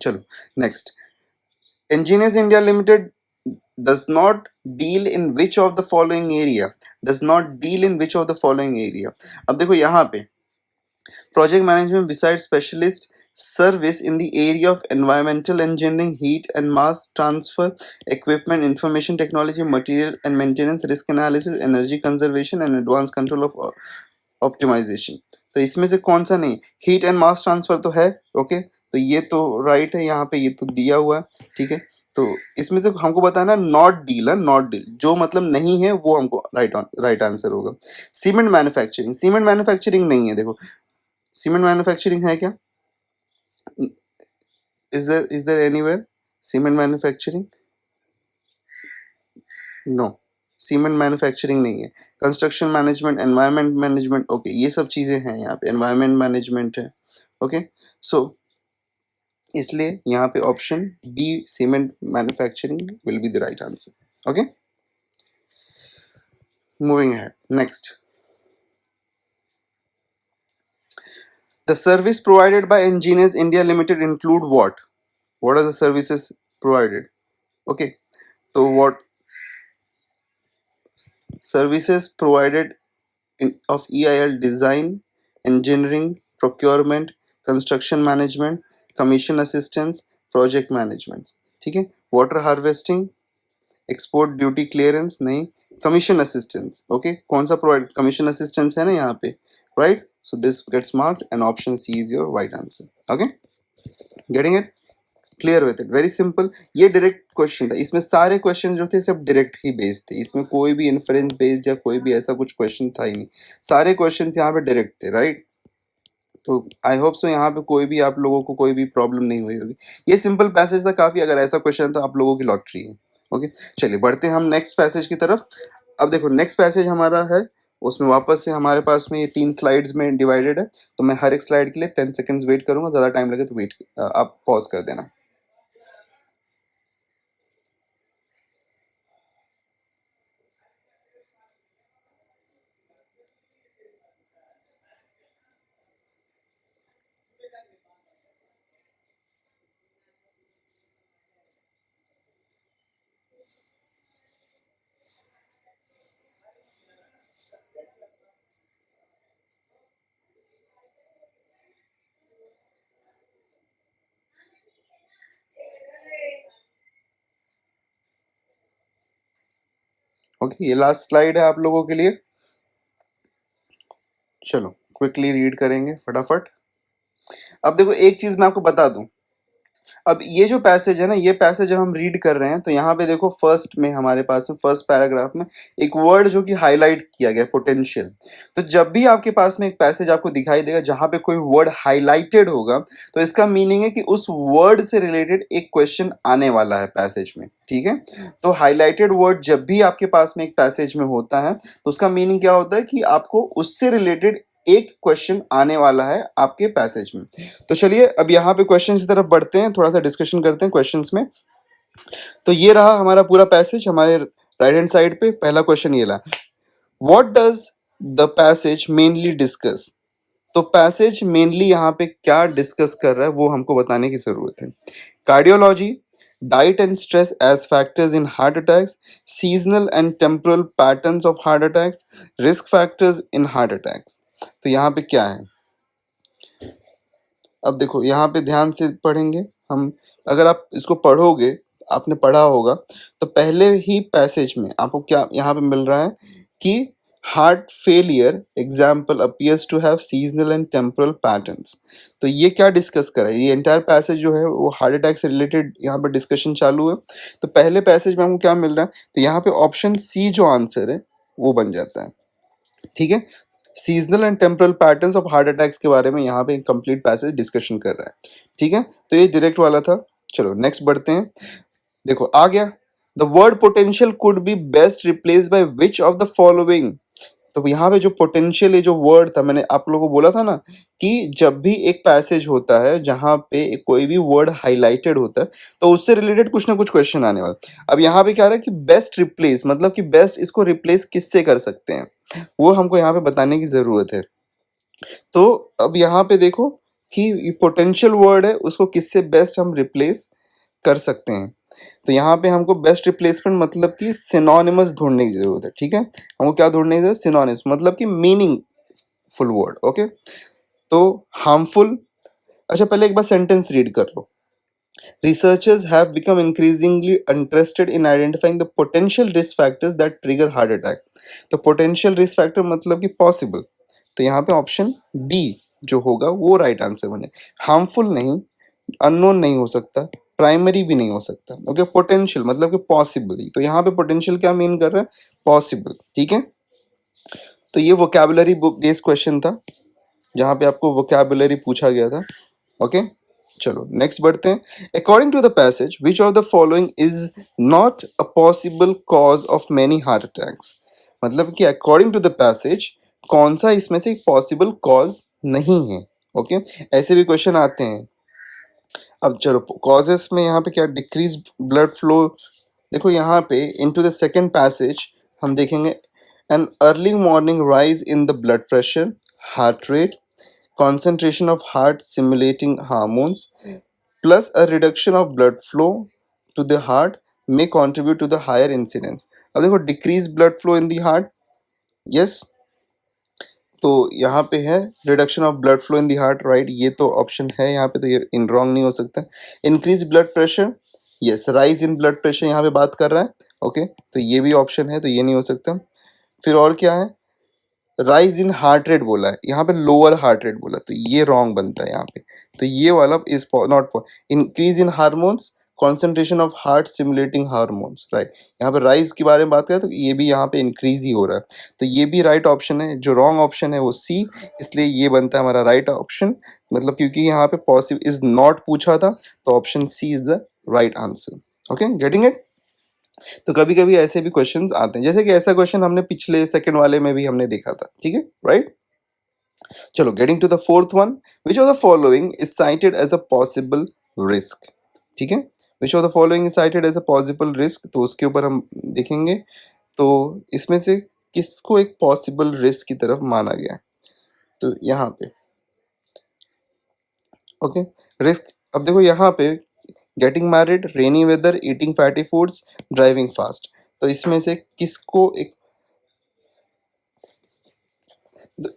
चलो next, engineers India limited does not deal in which of the following area, does not deal in which of the following area। अब देखो यहाँ पे project management beside specialist service in the area of environmental engineering, heat and mass transfer, equipment, information technology, material and maintenance, risk analysis, energy conservation and advanced control of optimization। तो इसमें से कौन सा नहीं, हीट एंड मास ट्रांसफर तो है, okay. तो ये तो राइट है, यहाँ पे ये तो दिया हुआ है, ठीक है। तो इसमें से हमको बताना नॉट डील है, नॉट डील जो मतलब नहीं है वो हमको राइट आंसर होगा। सीमेंट मैन्युफैक्चरिंग, सीमेंट मैन्युफैक्चरिंग नहीं है, देखो सीमेंट मैन्युफैक्चरिंग है क्या? Is there anywhere cement manufacturing? No, cement manufacturing नहीं है। Construction management, environment management, okay ये सब चीजें हैं यहाँ पे, एनवायरनमेंट मैनेजमेंट है, ओके। सो इसलिए यहाँ पे option B cement manufacturing will be the right answer, okay. Moving ahead, next, the service provided by engineers India limited include what are the services provided? Okay, so what services provided of EIL: design, engineering, procurement, construction management, commission assistance, project management, ठीक है। Water harvesting, export duty clearance नहीं, commission assistance, okay. कौन सा provide, commission assistance है ना यहाँ पे, right. So this gets marked and option C is your right answer, okay. Getting it, clear with it, very simple. ये direct question था, इसमें सारे क्वेश्चन जो थे सब डायरेक्ट ही बेस्ड थे, इसमें कोई भी इन्फरेंस बेस्ड या कोई भी ऐसा कुछ क्वेश्चन था ही नहीं, सारे क्वेश्चन यहाँ पे डायरेक्ट थे, राइट। तो आई होप सो यहाँ पे कोई भी आप लोगों को कोई भी प्रॉब्लम नहीं हुई होगी। ये सिंपल पैसेज था काफी, अगर ऐसा क्वेश्चन तो आप लोगों की लॉटरी है, ओके। चलिए बढ़ते हैं हम नेक्स्ट पैसेज की तरफ। अब देखो नेक्स्ट पैसेज हमारा है, उसमें वापस से हमारे पास में ये 3 स्लाइड्स में डिवाइडेड है, तो मैं हर एक स्लाइड के लिए 10 सेकंड्स वेट करूंगा, ज्यादा टाइम लगे तो वेट आप पॉज कर देना। ओके, ये लास्ट स्लाइड है आप लोगों के लिए, चलो क्विकली रीड करेंगे फटाफट। अब देखो एक चीज मैं आपको बता दूं, अब ये जो पैसेज है ना, ये पैसेज जब हम रीड कर रहे हैं तो यहाँ पे देखो फर्स्ट में हमारे पास में फर्स्ट पैराग्राफ में एक वर्ड जो कि हाईलाइट किया गया, पोटेंशियल। तो जब भी आपके पास में एक पैसेज आपको दिखाई देगा जहां पे कोई वर्ड हाईलाइटेड होगा, तो इसका मीनिंग है कि उस वर्ड से रिलेटेड एक क्वेश्चन आने वाला है पैसेज में, ठीक है। तो हाईलाइटेड वर्ड जब भी आपके पास में एक पैसेज में होता है तो उसका मीनिंग क्या होता है कि आपको उससे रिलेटेड एक क्वेश्चन आने वाला है आपके पैसेज में। तो चलिए अब यहाँ पे क्वेश्चन की तरफ बढ़ते हैं, थोड़ा सा डिस्कशन करते हैं क्वेश्चंस में। तो ये रहा हमारा पूरा पैसेज, हमारे राइट हैंड साइड पे पहला क्वेश्चन ये रहा, what does the passage mainly discuss. तो पैसेज मेनली यहाँ पे क्या डिस्कस कर रहा है वो हमको बताने की जरूरत है। Cardiology, diet and stress as factors in heart attacks, seasonal and temporal patterns of heart attacks, risk factors in heart attacks. तो यहाँ पे क्या है, अब देखो यहाँ पे ध्यान से पढ़ेंगे हम, अगर आप इसको पढ़ोगे, आपने पढ़ा होगा, तो पहले ही पैसेज में आपको क्या यहाँ पे मिल रहा है कि heart failure example appears to have seasonal and temporal patterns. तो ये क्या डिस्कस कर रहा है, ये एंटायर पैसेज जो है वो हार्ट अटैक से रिलेटेड यहाँ पे डिस्कशन चालू है। तो पहले पैसेज में हमको क्या मिल रहा है, तो यहाँ पे ऑप्शन सी जो आंसर है वो बन जाता है, ठीक है। Seasonal and temporal patterns of heart attacks के बारे में यहाँ पे कंप्लीट पैसेज डिस्कशन कर रहा है, ठीक है। तो ये डायरेक्ट वाला था। चलो नेक्स्ट बढ़ते हैं, देखो आ गया, the word potential could be best replace by which of the following. तो यहाँ पे जो पोटेंशियल, ये जो वर्ड था, मैंने आप लोगों को बोला था ना कि जब भी एक पैसेज होता है जहां पे कोई भी वर्ड हाईलाइटेड होता है तो उससे रिलेटेड कुछ ना कुछ क्वेश्चन आने वाला। अब यहाँ पे क्या रहा है कि बेस्ट रिप्लेस, मतलब कि बेस्ट इसको रिप्लेस किससे कर सकते हैं वो हमको यहाँ पे बताने की जरूरत है। तो अब यहाँ पे देखो कि ये पोटेंशियल वर्ड है, उसको किससे बेस्ट हम रिप्लेस कर सकते हैं। तो यहाँ पे हमको बेस्ट रिप्लेसमेंट मतलब कि सिनोनिमस ढूंढने की जरूरत है, ठीक है। हमको क्या ढूंढने की जरूरत, सिनोनिमस मतलब कि मीनिंगफुल वर्ड, ओके। तो हार्मफुल, अच्छा पहले एक बार सेंटेंस रीड कर लो। Researchers have become increasingly interested in identifying the potential risk factors that trigger heart attack. तो potential risk factor मतलब कि possible, तो यहाँ पे ऑप्शन बी जो होगा वो राइट आंसर बने, हार्मफुल नहीं, अननोन नहीं हो सकता, प्राइमरी भी नहीं हो सकता। ओके, पोटेंशियल मतलब कि पॉसिबली, तो यहाँ पे पोटेंशियल क्या मीन कर रहा है, पॉसिबल। ठीक है, तो ये वोकैबुलरी बेस्ड क्वेश्चन था जहाँ पे आपको वोकैबुलरी पूछा गया था। ओके, चलो नेक्स्ट बढ़ते हैं। According to the passage which of the following is not a possible cause of many heart attacks, मतलब कि अकॉर्डिंग टू द पैसेज कौन सा इसमें से पॉसिबल कॉज नहीं है। ओके, ऐसे भी क्वेश्चन आते हैं। अब चलो कॉजेस में यहाँ पे क्या, डिक्रीज ब्लड फ्लो। देखो यहाँ पे इनटू द सेकंड पैसेज हम देखेंगे, an early morning rise in the blood pressure, heart rate, concentration of heart stimulating hormones plus a reduction of blood flow to the heart may contribute to the higher incidence। अब देखो decrease blood flow in the heart, yes, तो यहाँ पे है reduction of blood flow in the heart, right, ये तो option है यहाँ पे, तो ये इन रॉन्ग नहीं हो सकता। Increase blood pressure, yes, rise in blood pressure यहाँ पे बात कर रहा है। ओके, तो ये भी ऑप्शन है, तो ये नहीं हो सकता। फिर और क्या है, राइज इन हार्ट रेट बोला है, यहाँ पे लोअर हार्ट रेट बोला, तो ये रॉन्ग बनता है यहाँ पे। तो ये वाला is not, increase in hormones, concentration of heart simulating hormones, right, यहाँ पे राइज के बारे में बात करें तो ये भी यहाँ पे इंक्रीज ही हो रहा है, तो ये भी राइट ऑप्शन है। जो रॉन्ग ऑप्शन है वो सी, इसलिए ये बनता है हमारा राइट ऑप्शन, मतलब क्योंकि यहाँ पे पॉसिबल इज नॉट पूछा था, तो option C is the right answer. Okay, getting it. तो कभी कभी ऐसे भी क्वेश्चंस आते हैं, जैसे कि ऐसा क्वेश्चन हमने पिछले सेकंड वाले में भी हमने देखा था। ठीक है, राइट। चलो getting to the fourth one, which of the following is cited as a possible risk. ठीक है, which of the following is cited as a possible risk, तो उसके ऊपर हम देखेंगे। तो इसमें से किसको एक पॉसिबल रिस्क की तरफ माना गया है, तो यहाँ पे ओके रिस्क। अब देखो यहाँ पे getting married, rainy weather, eating fatty foods, driving fast, तो इसमें से किसको एक,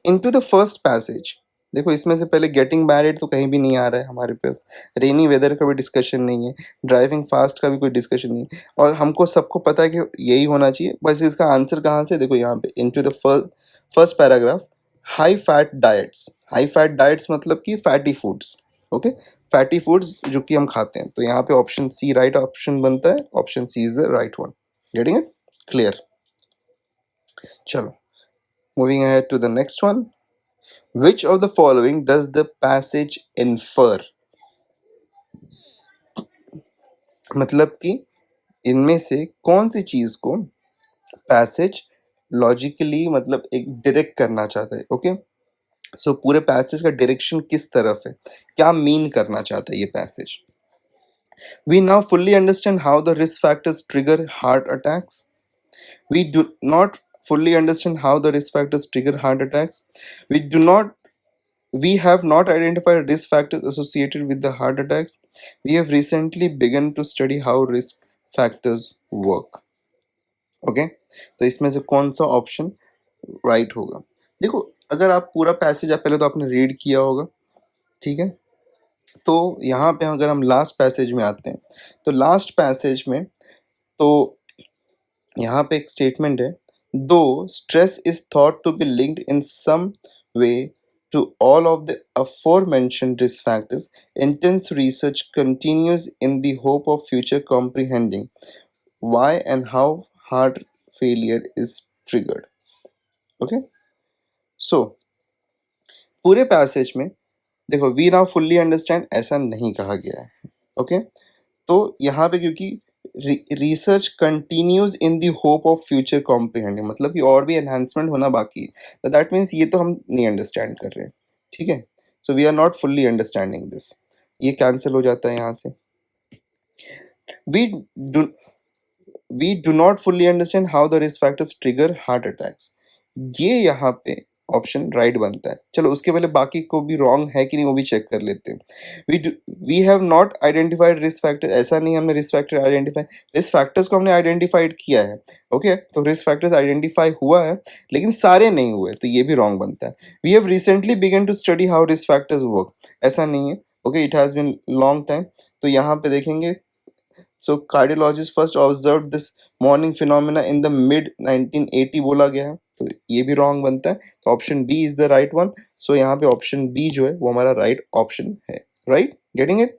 इनटू द फर्स्ट पैसेज, देखो इसमें से पहले गेटिंग मैरिड तो कहीं भी नहीं आ रहा है हमारे पास, रेनी वेदर का भी डिस्कशन नहीं है, ड्राइविंग फास्ट का भी कोई डिस्कशन नहीं है, और हमको सबको पता है कि यही होना चाहिए। बस इसका आंसर कहाँ से, देखो यहाँ पे into the first paragraph, high fat diets. High fat diets मतलब कि fatty foods. Okay, fatty foods जो कि हम खाते हैं, तो यहाँ पे ऑप्शन सी राइट ऑप्शन बनता है, option C is the right one. Getting it clear. चलो moving ahead to the next one, which of the following does the passage infer, मतलब कि इनमें से कौन सी चीज को पैसेज लॉजिकली मतलब एक डायरेक्ट करना चाहता है। ओके, सो पूरे पैसेज का डायरेक्शन किस तरफ है, क्या मीन करना चाहता है ये passage. We now fully understand how the risk factors trigger heart attacks. We do not fully understand how the risk factors trigger heart attacks. We do not We have not identified risk factors associated with the heart attacks. We have recently begun to study how risk factors work. Okay, तो इसमें से कौन सा option right होगा। देखो अगर आप पूरा पैसेज आप पहले तो आपने रीड किया होगा, ठीक है, तो यहाँ पे अगर हम लास्ट पैसेज में आते हैं, तो लास्ट पैसेज में तो यहाँ पे एक स्टेटमेंट है, दो stress is thought to be linked in some way to all of the aforementioned risk factors, intense research continues in the hope of future comprehending why and how heart failure is triggered. Okay, so पूरे passage में देखो we now fully understand ऐसा नहीं कहा गया है। Okay, तो यहाँ पे क्योंकि research continues in the hope of future comprehending, मतलब कि और भी एनहांसमेंट होना बाकी है, तो दैट मीन्स ये तो हम नहीं अंडरस्टैंड कर रहे हैं। ठीक है, so we are not fully understanding this, ये कैंसिल हो जाता है यहाँ से। We do we do not fully understand how the risk factors trigger heart attacks, ये यहाँ पे ऑप्शन राइट बनता है। चलो उसके पहले बाकी को भी रॉन्ग है कि नहीं वो भी चेक कर लेते हैं। We have not identified risk factor, ऐसा नहीं हमने risk factor identify, risk factors को हमने आइडेंटिफाइड किया है। ओके, तो रिस्क फैक्टर्स आइडेंटिफाई हुआ है लेकिन सारे नहीं हुए, तो ये भी रॉन्ग बनता है। We have recently began to study how risk factors work, ऐसा नहीं है। Okay, it has been long time, तो यहाँ पे देखेंगे, so cardiologists first observed this morning phenomena in the mid 1980 बोला गया है, तो ये भी रॉन्ग बनता है, तो option B is the right one. So यहाँ पे ऑप्शन बी जो है वो हमारा राइट ऑप्शन है। Right, getting it.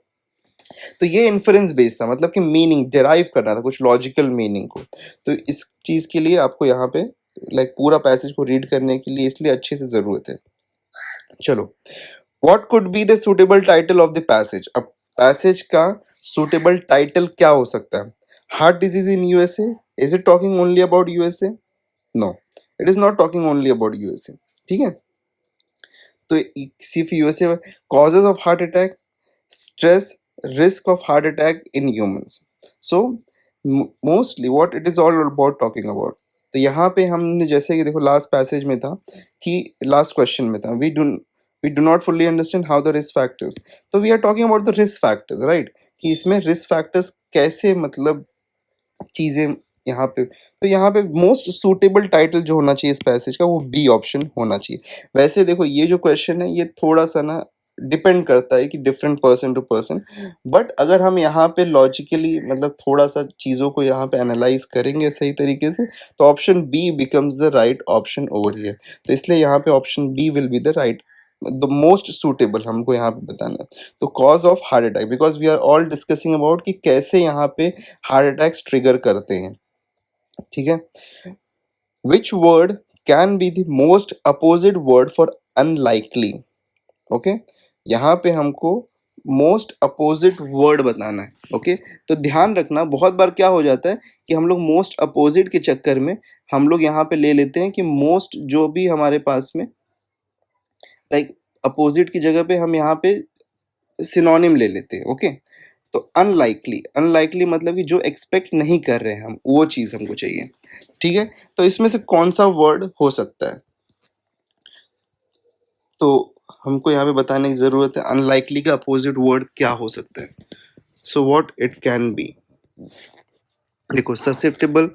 तो ये इन्फरेंस बेस्ड था, मतलब कि मीनिंग डिराइव करना था, कुछ लॉजिकल मीनिंग को। तो इस चीज के लिए आपको यहाँ पे लाइक पूरा पैसेज को रीड करने के लिए इसलिए अच्छे से जरूरत है। चलो, what could be the suitable title of the passage. अब पैसेज का सुटेबल टाइटल क्या हो सकता है? Heart disease in USA. Is it talking only about USA? No, it is not talking only about USA. ठीक है, तो सिर्फ USA. Causes of heart attack, stress, risk of heart attack in humans. So mostly what it is all about talking about. तो यहाँ पे हमने जैसे कि देखो लास्ट पैसेज में था कि लास्ट क्वेश्चन में था, we do not fully understand how the risk factors. तो we are talking about the risk factors, right? कि इसमें risk factors कैसे, मतलब चीजें यहाँ पे, तो यहाँ पे मोस्ट सूटेबल टाइटल जो होना चाहिए इस पैसेज का वो बी ऑप्शन होना चाहिए। वैसे देखो ये जो क्वेश्चन है ये थोड़ा सा ना डिपेंड करता है कि different person to person, but अगर हम यहाँ पे लॉजिकली मतलब थोड़ा सा चीज़ों को यहाँ पे एनालाइज करेंगे सही तरीके से, तो option B becomes the right option over here. तो इसलिए यहाँ पे option B will be the right, the most suitable हमको यहाँ पे बताना है। तो cause of heart attack, because we are all discussing about कि कैसे यहाँ पे हार्ट अटैक्स ट्रिगर करते हैं। ठीक है, which word can be the most opposite word for unlikely. Okay, यहाँ पे हमको मोस्ट अपोजिट वर्ड बताना है। ओके, तो ध्यान रखना बहुत बार क्या हो जाता है कि हम लोग मोस्ट अपोजिट के चक्कर में हम लोग यहाँ पे ले लेते हैं कि मोस्ट जो भी हमारे पास में लाइक अपोजिट की जगह पे हम यहाँ पे सिनोनिम ले लेते हैं। ओके, तो अनलाइकली, अनलाइकली मतलब कि जो एक्सपेक्ट नहीं कर रहे हैं हम, वो चीज़ हमको चाहिए। ठीक है, तो इसमें से कौन सा वर्ड हो सकता है, तो हमको यहाँ पे बताने की ज़रूरत है अनलाइकली का अपोजिट वर्ड क्या हो सकता है। So what it can be, देखो ससेप्टेबल,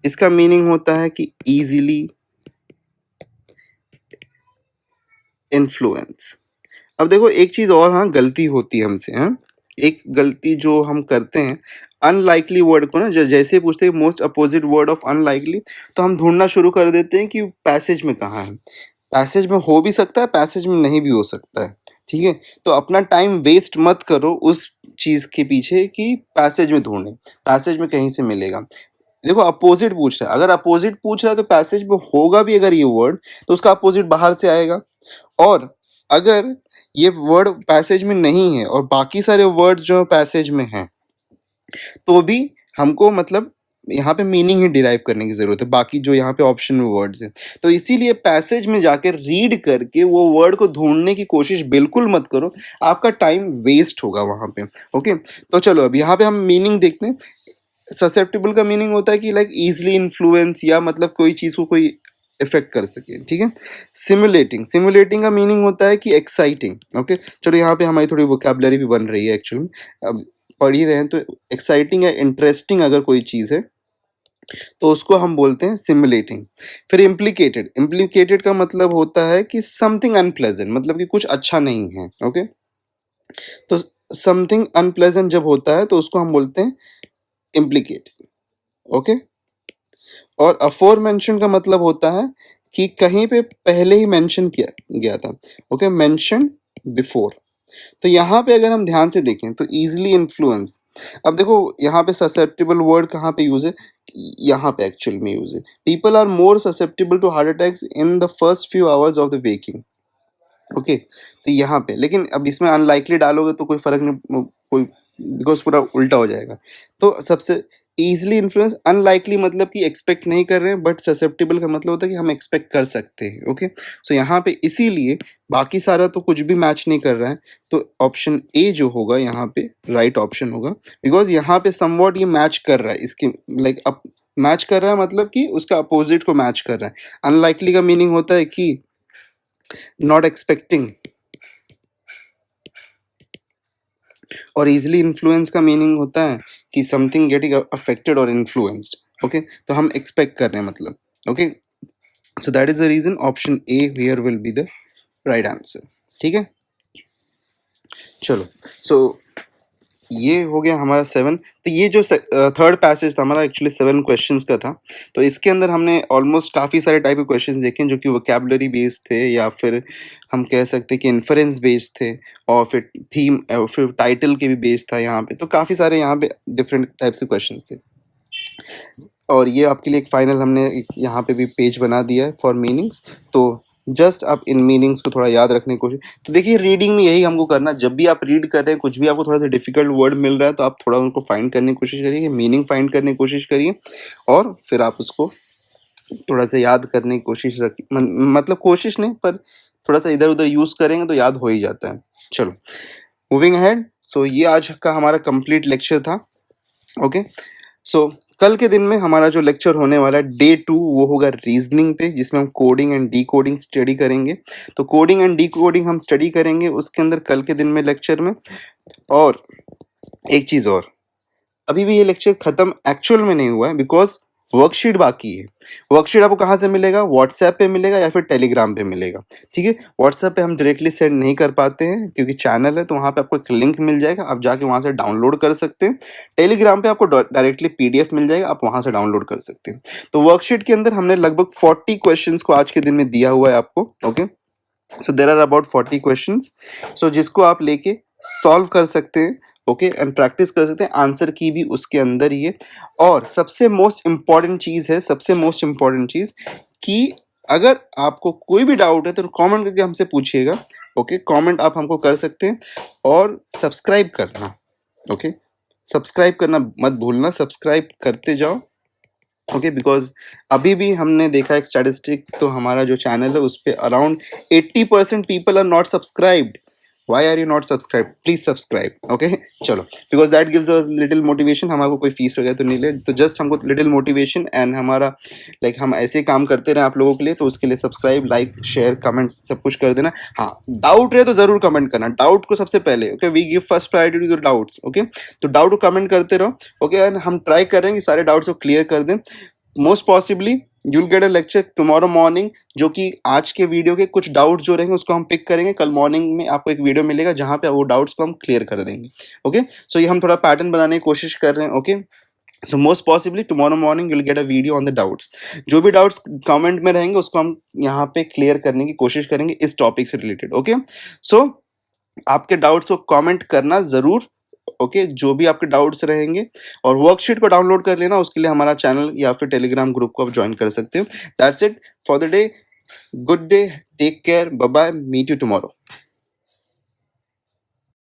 इसका मीनिंग होता है कि इजीली इन्फ्लुएंस। अब देखो एक चीज़ और, हाँ गलती होती है हमसे, हाँ एक गलती जो हम करते हैं, अनलाइकली वर्ड को ना जैसे ही पूछते हैं most opposite word of unlikely, तो हम ढूंढना शुरू कर देते हैं कि पैसेज में कहाँ है। पैसेज में हो भी सकता है, पैसेज में नहीं भी हो सकता है। ठीक है, तो अपना टाइम वेस्ट मत करो उस चीज़ के पीछे कि पैसेज में ढूंढे, पैसेज में कहीं से मिलेगा। देखो अपोजिट पूछ रहा है, अगर अपोजिट पूछ रहा है तो पैसेज में होगा भी अगर ये वर्ड, तो उसका अपोजिट बाहर से आएगा। और अगर ये वर्ड पैसेज में नहीं है और बाकी सारे वर्ड्स जो पैसेज में हैं, तो भी हमको मतलब यहाँ पे मीनिंग ही डिराइव करने की जरूरत है, बाकी जो यहाँ पे ऑप्शन में वर्ड्स हैं। तो इसीलिए पैसेज में जाकर रीड करके वो वर्ड को ढूंढने की कोशिश बिल्कुल मत करो, आपका टाइम वेस्ट होगा वहाँ पे। ओके, तो चलो अब यहाँ पे हम मीनिंग देखते हैं। ससेप्टेबल का मीनिंग होता है कि लाइक इजिली इन्फ्लुएंस, या मतलब कोई चीज़ को कोई इफेक्ट कर सके। ठीक है, सिमुलेटिंग, सिमुलेटिंग का मीनिंग होता है कि एक्साइटिंग। ओके, चलो यहाँ पे हमारी थोड़ी वोकैबुलरी भी बन रही है एक्चुअली, अब पढ़ ही रहे हैं, तो एक्साइटिंग या इंटरेस्टिंग अगर कोई चीज़ है तो उसको हम बोलते हैं सिमुलेटिंग। फिर इम्प्लीकेटेड, इम्प्लीकेटेड का मतलब होता है कि समथिंग अनप्लेजेंट, मतलब कि कुछ अच्छा नहीं है। ओके, तो समथिंग अनप्लेजेंट जब होता है तो उसको हम बोलते हैं इम्प्लीकेटेड। ओके, और अफोर मेंशन का मतलब होता है कि कहीं पे पहले ही मेंशन किया गया था। Okay, mention before. तो यहाँ पे अगर हम ध्यान से देखें तो इजिली इन्फ्लुएंस, अब देखो यहाँ पे ससेप्टेबल वर्ड कहाँ पे यूज है, यहाँ पे एक्चुअल में यूज है। People are more susceptible to heart attacks in the first few hours of the waking. Okay, तो यहाँ पे लेकिन अब इसमें अनलाइकली डालोगे तो कोई फर्क नहीं, कोई बिकॉज पूरा उल्टा हो जाएगा। तो सबसे इजिली इन्फ्लुएंस, अनलाइकली मतलब कि एक्सपेक्ट नहीं कर रहे हैं, बट ससेप्टेबल का मतलब होता है कि हम एक्सपेक्ट कर सकते हैं। ओके, सो यहाँ पे इसीलिए बाकी सारा तो कुछ भी मैच नहीं कर रहा है, तो ऑप्शन ए जो होगा यहाँ पे राइट ऑप्शन होगा, बिकॉज यहाँ पे समवॉट ये मैच कर रहा है इसके, लाइक अब मैच कर रहा है मतलब कि उसका अपोजिट को मैच कर रहा है। अनलाइकली का मीनिंग होता है कि नॉट एक्सपेक्टिंग, और इजिली इन्फ्लुएंस का मीनिंग होता है कि समथिंग गेटिंग अफेक्टेड और इन्फ्लुएंस्ड। ओके, तो हम एक्सपेक्ट कर रहे हैं मतलब। Okay, so that is the reason option A here will be the right answer. ठीक है, चलो सो ये हो गया हमारा 7। तो ये जो थर्ड पैसेज था हमारा एक्चुअली 7 क्वेश्चंस का था। तो इसके अंदर हमने ऑलमोस्ट काफ़ी सारे टाइप के क्वेश्चंस देखे जो कि वोकैबुलरी बेस्ड थे या फिर हम कह सकते हैं कि इन्फरेंस बेस्ड थे और फिर थीम और फिर टाइटल के भी बेस्ड था यहाँ पे। तो काफ़ी सारे यहाँ पे डिफरेंट टाइप्स के क्वेश्चंस थे। और ये आपके लिए एक फाइनल हमने यहाँ पे भी पेज बना दिया है फॉर मीनिंग्स। तो जस्ट आप इन मीनिंग्स को थोड़ा याद रखने की कोशिश। तो देखिए रीडिंग में यही हमको करना, जब भी आप रीड कर रहे हैं कुछ भी आपको थोड़ा सा डिफिकल्ट वर्ड मिल रहा है तो आप थोड़ा उनको फाइंड करने की कोशिश करिए, मीनिंग फाइंड करने की कोशिश करिए और फिर आप उसको थोड़ा सा याद करने की कोशिश रखिए। मतलब कोशिश नहीं पर थोड़ा सा इधर उधर यूज करेंगे तो याद हो ही जाता है। चलो मूविंग अहेड। सो ये आज का हमारा कंप्लीट लेक्चर था। ओके सो कल के दिन में हमारा जो लेक्चर होने वाला है डे 2 वो होगा रीजनिंग पे, जिसमें हम coding and D coding study करेंगे। तो कोडिंग एंड डी कोडिंग हम स्टडी करेंगे उसके अंदर कल के दिन में लेक्चर में। और एक चीज़ और, अभी भी ये लेक्चर खत्म एक्चुअल में नहीं हुआ है बिकॉज वर्कशीट बाकी है। वर्कशीट आपको कहाँ से मिलेगा? व्हाट्सएप पे मिलेगा या फिर टेलीग्राम पे मिलेगा। ठीक है, व्हाट्सएप पे हम डायरेक्टली सेंड नहीं कर पाते हैं क्योंकि चैनल है, तो वहाँ पे आपको एक लिंक मिल जाएगा, आप जाके वहाँ से डाउनलोड कर सकते हैं। टेलीग्राम पे आपको डायरेक्टली पीडीएफ मिल जाएगा, आप वहाँ से डाउनलोड कर सकते हैं। तो वर्कशीट के अंदर हमने लगभग 40 क्वेश्चन को आज के दिन में दिया हुआ है आपको। Okay so there are about 40 questions, so जिसको आप लेके सॉल्व कर सकते हैं। ओके एंड प्रैक्टिस कर सकते हैं, आंसर की भी उसके अंदर ही है। और सबसे मोस्ट इम्पॉर्टेंट चीज़ है, सबसे मोस्ट इम्पॉर्टेंट चीज़ कि अगर आपको कोई भी डाउट है तो कमेंट करके हमसे पूछिएगा। ओके कमेंट आप हमको कर सकते हैं और सब्सक्राइब करना। ओके सब्सक्राइब करना मत भूलना, सब्सक्राइब करते जाओ। ओके बिकॉज अभी भी हमने देखा एक स्टैटिस्टिक, तो हमारा जो चैनल है उस पर around 80% people are not subscribed. Why are you not subscribe? Please subscribe. Okay चलो because that gives a little motivation. हमारे को कोई फीस वगैरह तो नहीं ले, तो जस्ट हमको लिटिल मोटिवेशन एंड हमारा लाइक हम ऐसे काम करते रहे आप लोगों के लिए, तो उसके लिए सब्सक्राइब लाइक शेयर कमेंट सब कुछ कर देना। हाँ डाउट रहे तो जरूर कमेंट करना, डाउट को सबसे पहले। Okay we give first priority to doubts. Okay तो डाउट को कमेंट करते रहो। ओके एंड हम ट्राई कर रहे हैं कि सारे डाउट्स को क्लियर कर दें। Most possibly you will get a lecture tomorrow morning, जो कि आज के वीडियो के कुछ डाउट्स जो रहेंगे उसको हम पिक करेंगे। कल मॉर्निंग में आपको एक वीडियो मिलेगा जहां पे वो डाउट्स को हम क्लियर कर देंगे। ओके सो ये हम थोड़ा पैटर्न बनाने की कोशिश कर रहे हैं। Okay so most possibly tomorrow morning you will get a video on the doubts. जो भी डाउट्स कमेंट में रहेंगे उसको हम यहाँ पे क्लियर करने की कोशिश करेंगे इस टॉपिक से रिलेटेड। ओके सो आपके डाउट्स को कमेंट करना जरूर। ओके जो भी आपके डाउट्स रहेंगे, और वर्कशीट को डाउनलोड कर लेना, उसके लिए हमारा चैनल या फिर टेलीग्राम ग्रुप को आप ज्वाइन कर सकते हो। That's it for the day. Good day, take care, bye bye, meet you tomorrow.